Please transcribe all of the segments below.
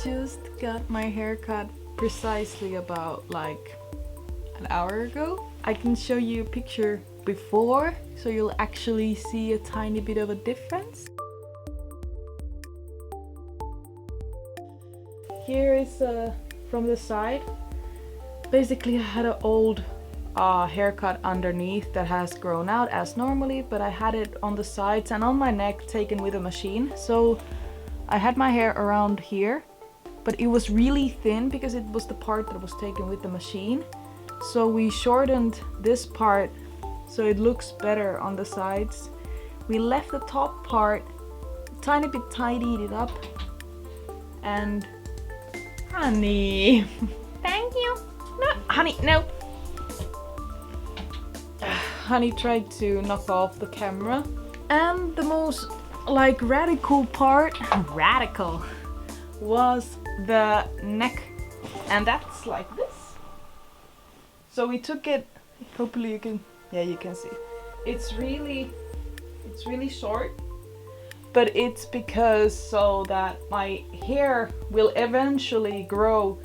just got my haircut precisely about like an hour ago. I can show you a picture before, so you'll actually see a tiny bit of a difference. Here is from the side. Basically I had an old haircut underneath that has grown out as normally, but I had it on the sides and on my neck taken with a machine. So I had my hair around here, but it was really thin because it was the part that was taken with the machine. So we shortened this part so it looks better on the sides. We left the top part a tiny bit, tidied it up, and honey, thank you. No, honey, no. Honey tried to knock off the camera. And the most like radical part, was the neck. And that's like this. So we took it, hopefully you can, yeah, you can see. It's really short, but it's because so that my hair will eventually grow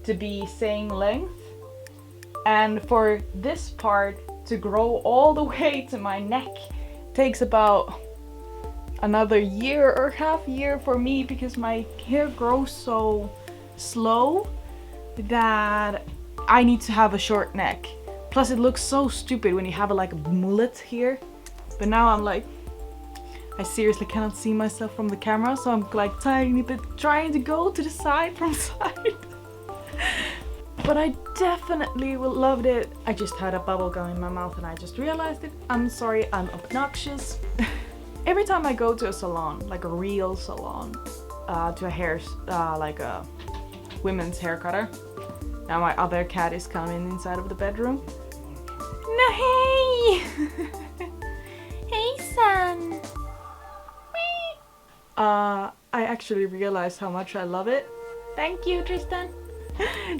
to be same length. And for this part to grow all the way to my neck takes about another year or half year for me, because my hair grows so slow that I need to have a short neck. Plus it looks so stupid when you have like a mullet here. But now I'm like, I seriously cannot see myself from the camera, so I'm like tiny bit trying to go to the side from side. But I definitely loved it. I just had a bubble gum in my mouth and I just realized it. I'm sorry, I'm obnoxious. Every time I go to a salon, like a real salon, to a hair, like a women's hair cutter. Now my other cat is coming inside of the bedroom. No, hey! Hey, son! I actually realized how much I love it. Thank you, Tristan.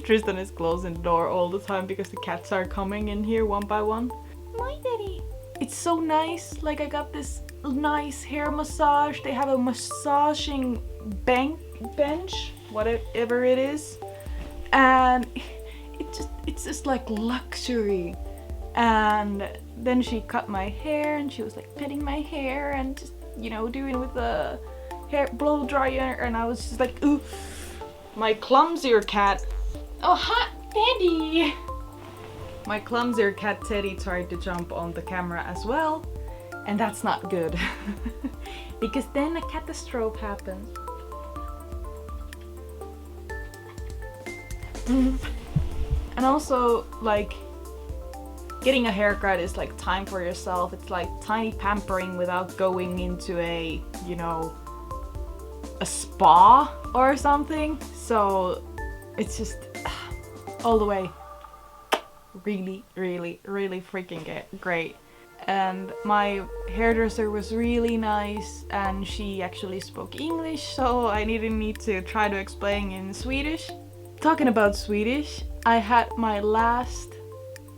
Tristan is closing the door all the time because the cats are coming in here one by one. My daddy. It's so nice. Like I got this nice hair massage. They have a massaging bench, whatever it is. And it's just like luxury. And then she cut my hair and she was like petting my hair and just, you know, doing it with the hair blow dryer, and I was just like, ooh. My clumsier cat, oh hi Teddy! My clumsier cat Teddy tried to jump on the camera as well, and that's not good. Because then a catastrophe happens. And also, like, getting a haircut is like time for yourself. It's like tiny pampering without going into a, you know, a spa or something. So it's just all the way really freaking great. And my hairdresser was really nice and she actually spoke English, so I didn't need to try to explain in Swedish. Talking about Swedish, I had my last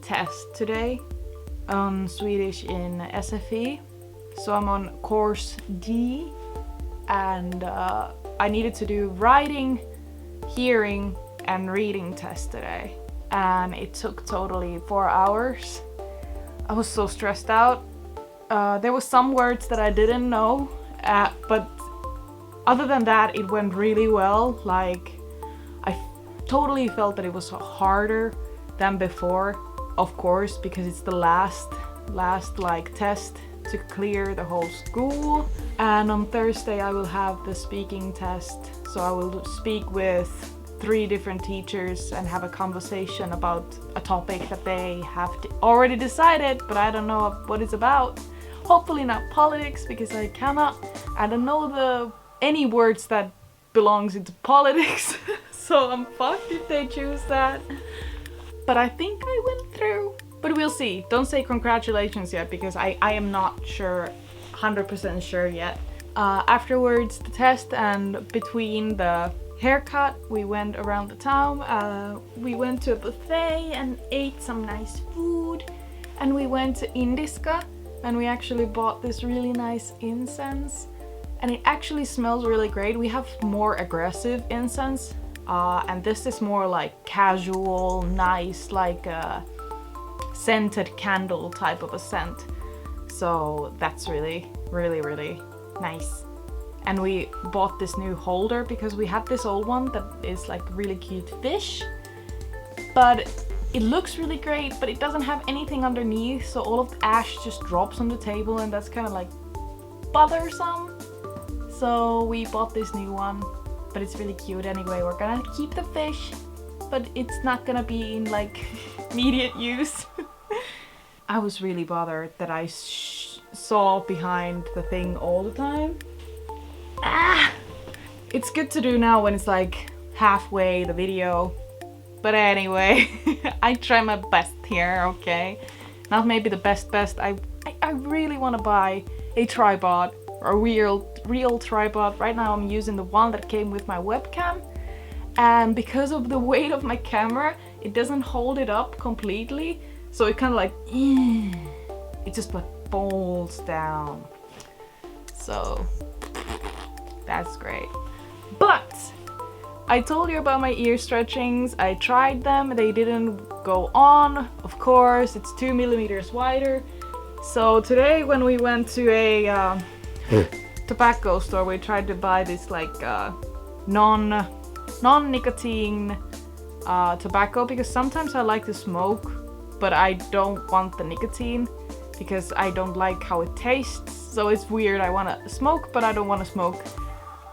test today on Swedish in SFE. So I'm on course D, and I needed to do writing, hearing and reading test today, and it took totally 4 hours. I was so stressed out. There were some words that I didn't know, but other than that it went really well. Like, I totally felt that it was harder than before, of course, because it's the last like test to clear the whole school. And on Thursday I will have the speaking test, so I will speak with 3 different teachers and have a conversation about a topic that they have already decided, but I don't know what it's about. Hopefully not politics, because I don't know any words that belongs into politics. So I'm fucked if they choose that. But I think I went through. But we'll see. Don't say congratulations yet, because I am not sure, 100% sure yet. Afterwards the test and between the haircut, we went around the town. We went to a buffet and ate some nice food. And we went to Indiska and we actually bought this really nice incense. and it actually smells really great. We have more aggressive incense, and this is more like casual, nice, like a scented candle type of a scent. So that's really, really, really nice. And we bought this new holder because we had this old one that is like really cute fish, but it looks really great, but it doesn't have anything underneath, so all of the ash just drops on the table, and that's kind of like bothersome. So we bought this new one, but it's really cute anyway. We're gonna keep the fish, but it's not gonna be in like immediate use. I was really bothered that I saw behind the thing all the time. Ah! It's good to do now when it's like halfway the video. But anyway, I try my best here, okay? Not maybe the best. I really want to buy a tripod, or a real tripod. Right now I'm using the one that came with my webcam. And because of the weight of my camera, it doesn't hold it up completely. So it kind of like, it just like falls down. So that's great. But I told you about my ear stretchings. I tried them, they didn't go on. Of course, it's 2 millimeters wider. So today when we went to a tobacco store, we tried to buy this like non-nicotine tobacco, because sometimes I like to smoke, but I don't want the nicotine because I don't like how it tastes. So it's weird, I want to smoke, but I don't want to smoke.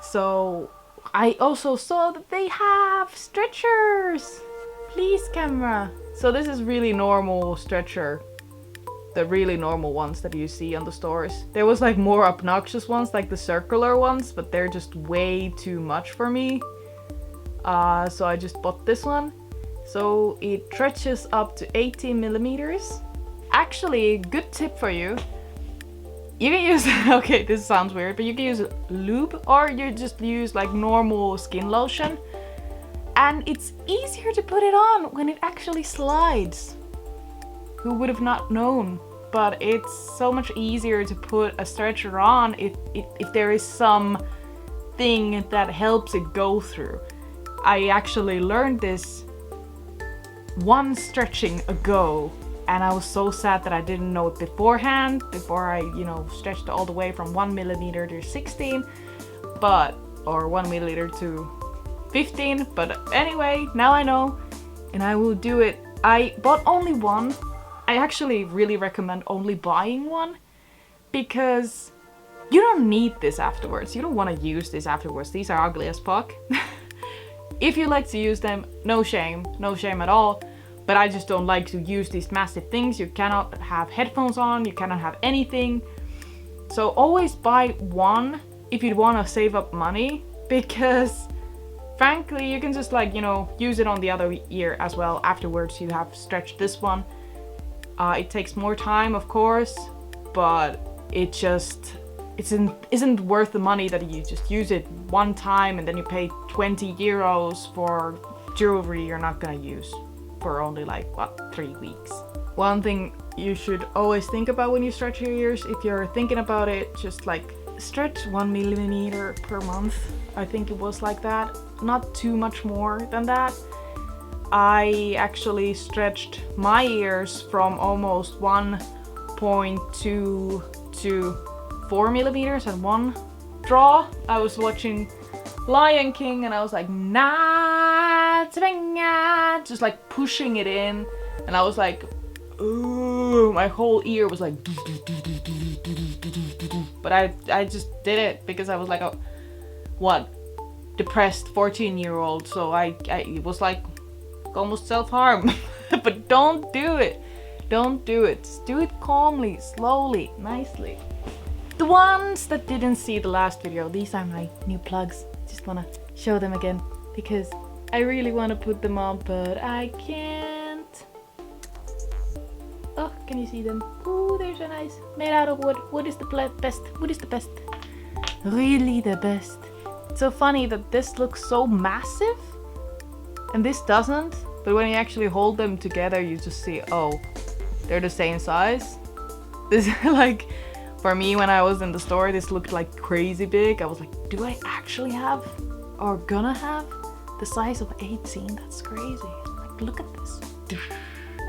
So I also saw that they have stretchers. Please, camera. So this is really normal stretcher. The really normal ones that you see on the stores. There was like more obnoxious ones, like the circular ones, but they're just way too much for me. So I just bought this one. So it stretches up to 18 millimeters. Actually, good tip for you. You can use, okay, this sounds weird, but you can use lube, or you just use like normal skin lotion. And it's easier to put it on when it actually slides. Who would have not known? But it's so much easier to put a stretcher on if there is some thing that helps it go through. I actually learned this one stretching ago, and I was so sad that I didn't know it beforehand, before I, stretched all the way from 1 millimeter to 16, or 1 millimeter to 15, but anyway, now I know, and I will do it. I bought only one. I actually really recommend only buying one, because you don't need this afterwards. You don't want to use this afterwards. These are ugly as fuck. If you like to use them, no shame at all. But I just don't like to use these massive things. You cannot have headphones on, you cannot have anything. So always buy one if you want to save up money, because frankly, you can just use it on the other ear as well afterwards. You have stretched this one. It takes more time, of course, but it just isn't worth the money that you just use it one time and then you pay 20 euros for jewelry you're not gonna use for only 3 weeks. One thing you should always think about when you stretch your ears, if you're thinking about it, just stretch 1 millimeter per month. I think it was like that, not too much more than that. I actually stretched my ears from almost 1.2 to 4 millimeters at one draw. I was watching Lion King and I was like, nah, just pushing it in, and I was like, ooh, my whole ear was like, but I just did it because I was like depressed 14-year-old, so it was like almost self-harm. But don't do it. Just do it calmly, slowly, nicely. The ones that didn't see the last video, these are my new plugs. Just wanna show them again because I really wanna put them on, but I can't. Oh, can you see them? Ooh, they're so nice. Made out of wood. Wood is the best. Wood is the best. Really the best. It's so funny that this looks so massive and this doesn't, but when you actually hold them together, you just see, oh, they're the same size. This For me, when I was in the store, this looked like crazy big. I was like, do I actually have, or gonna have, the size of 18? That's crazy. Like, look at this.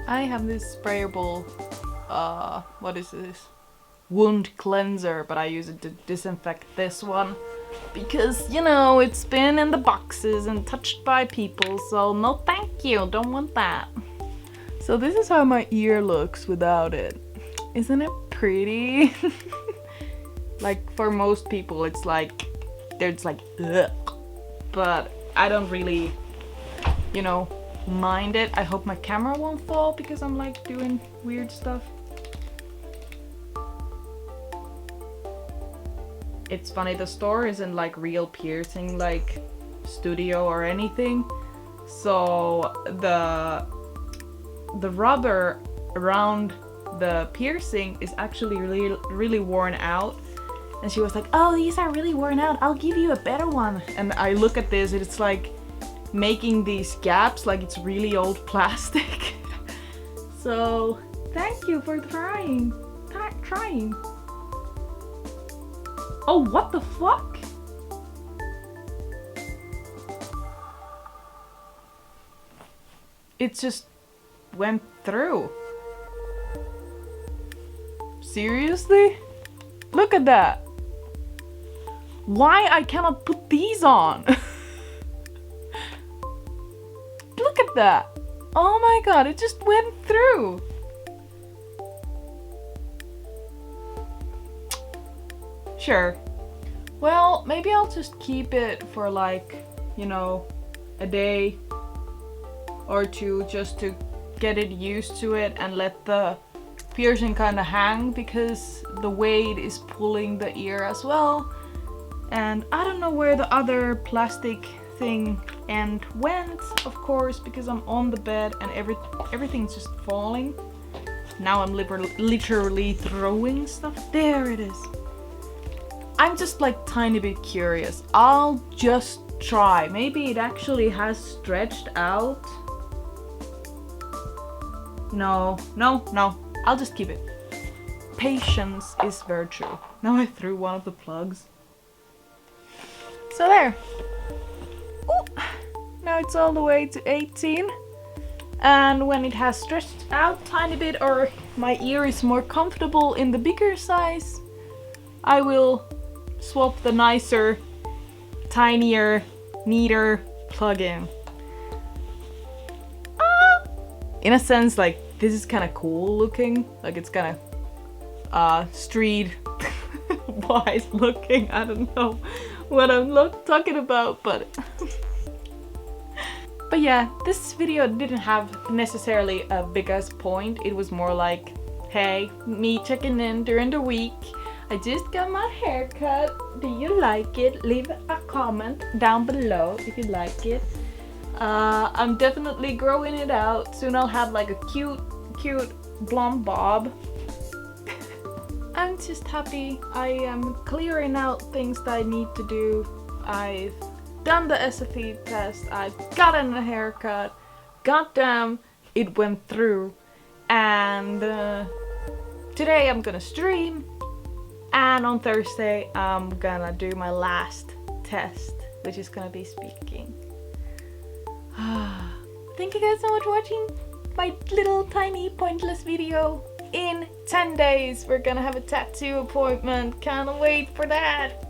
I have this sprayable, what is this? Wound cleanser, but I use it to disinfect this one. Because, you know, it's been in the boxes and touched by people, so no thank you, don't want that. So this is how my ear looks without it. Isn't it pretty? Like, for most people it's like, there's like, ugh. But I don't really, you know, mind it. I hope my camera won't fall because I'm like doing weird stuff. It's funny, the store isn't like real piercing like studio or anything. So the rubber around the piercing is actually really worn out. And she was like, oh, these are really worn out, I'll give you a better one. And I look at this and it's like making these gaps like it's really old plastic. So thank you for trying. Oh, what the fuck? It just went through. Seriously? Look at that. Why I cannot put these on? Look at that. Oh my god, it just went through. Sure. Well, maybe I'll just keep it for like, you know, a day or two just to get it used to it and let the piercing kind of hang, because the weight is pulling the ear as well. And I don't know where the other plastic thing end went, of course, because I'm on the bed and everything's just falling. Now I'm literally throwing stuff. There it is. I'm just like tiny bit curious. I'll just try. Maybe it actually has stretched out. No. I'll just keep it. Patience is virtue. Now I threw one of the plugs. So there. Ooh. Now it's all the way to 18. And when it has stretched out tiny bit, or my ear is more comfortable in the bigger size, I will swap the nicer, tinier, neater plug-in. In a sense, like, this is kind of cool looking. Like, it's kind of street wise looking. I don't know what I'm talking about, but but yeah, this video didn't have necessarily a biggest point. It was more like, hey, me checking in during the week. I just got my hair cut. Do you like it? Leave a comment down below if you like it. I'm definitely growing it out. Soon I'll have like a cute blonde bob. I'm just happy. I am clearing out things that I need to do. I've done the SFE test. I've gotten a haircut. Goddamn, it went through. And today I'm gonna stream. And on Thursday, I'm gonna do my last test, which is gonna be speaking. Thank you guys so much for watching my little tiny pointless video. In 10 days, we're gonna have a tattoo appointment. Can't wait for that.